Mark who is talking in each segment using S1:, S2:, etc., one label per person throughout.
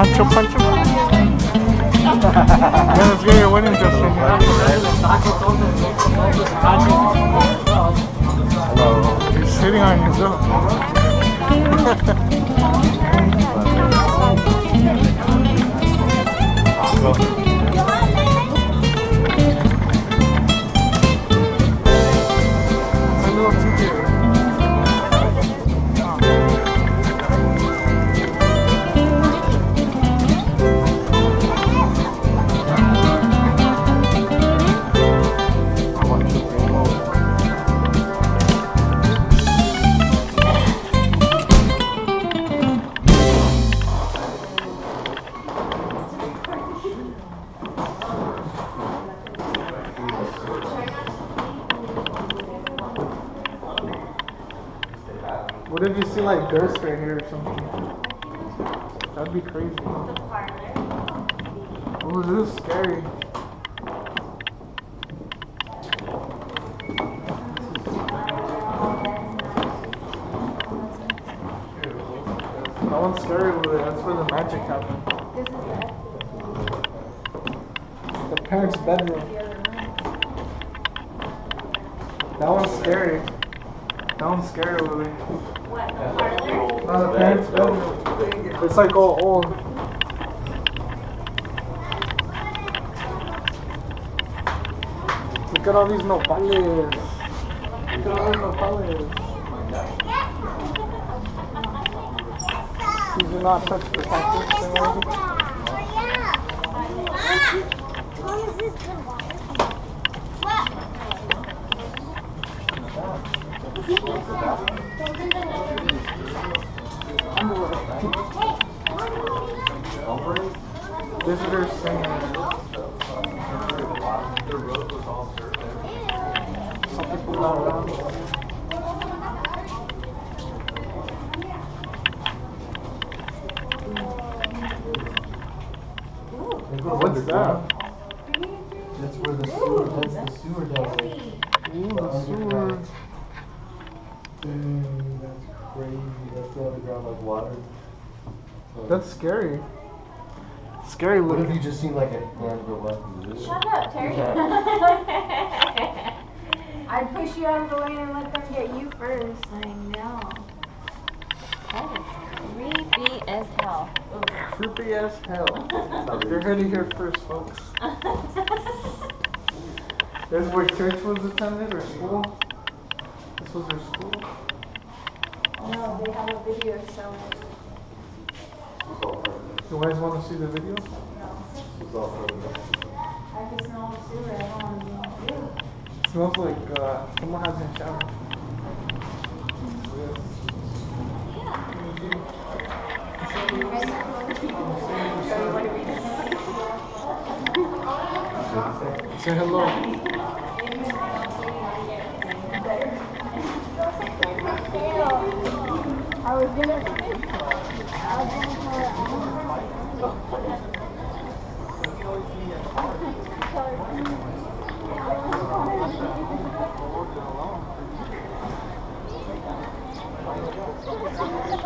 S1: Pancho Pancho? Yeah, let's get your wedding dress right here. Hello. He's sitting on your girl. What if you see like ghosts right here or something? That'd be crazy. Oh, this is scary. That one's scary over there. That's where the magic happens. The parents' bedroom. That one's scary. That one's scary over there.
S2: What, the parlor?
S1: No, the parents' bedroom. It's like all old. Look at all these nopales. Look at all these nopales. These do not touch the cactus. Visitor center. Some people not around. What's that?
S3: That's where the sewer, that's the sewer down there.
S1: Ooh, the sewer.
S3: Dang, that's crazy. That's the underground like water.
S1: That's scary. Scary
S3: What
S1: looking.
S3: if you just seen like a hand go up?
S2: Shut up, Terry. I'd push you out of the way and let them get you first.
S4: I know. That is creepy as hell.
S1: Creepy as hell. You're heard it here first, folks. There's where church was attended or school. This was their school.
S2: No, they have a video showing it.
S1: You guys want to see the video?
S2: I can smell the sewer. I don't want to be.
S1: It smells like someone hasn't showered. Say hello.
S2: I was gonna tell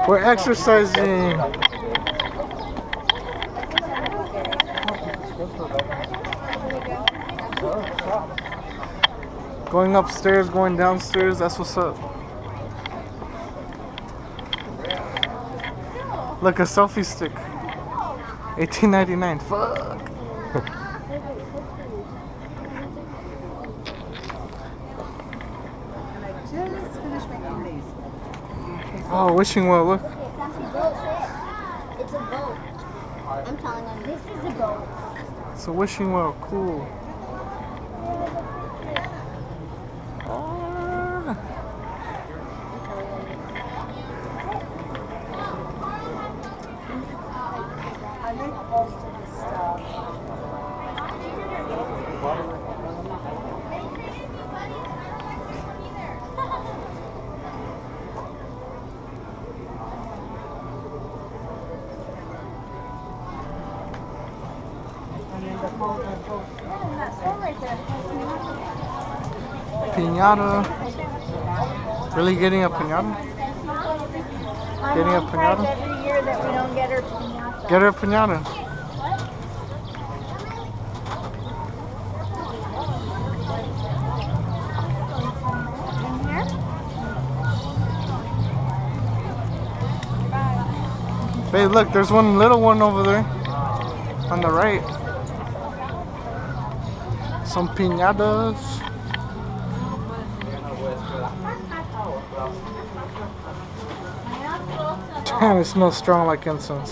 S1: We're exercising. Going upstairs, going downstairs, that's what's up. Look, a selfie stick. $18.99. Fuck. Oh, wishing well, look.
S5: It's a boat. I'm telling them this is a boat.
S1: It's a wishing well, cool. Piñata. Really getting a piñata?
S2: My
S1: Getting a
S2: mom cries
S1: piñata?
S2: every year that we don't get her piñata.
S1: Get her a piñata.
S2: In here?
S1: Babe, look, there's one little one over there. On the right. Some piñatas. Damn, it smells strong like incense.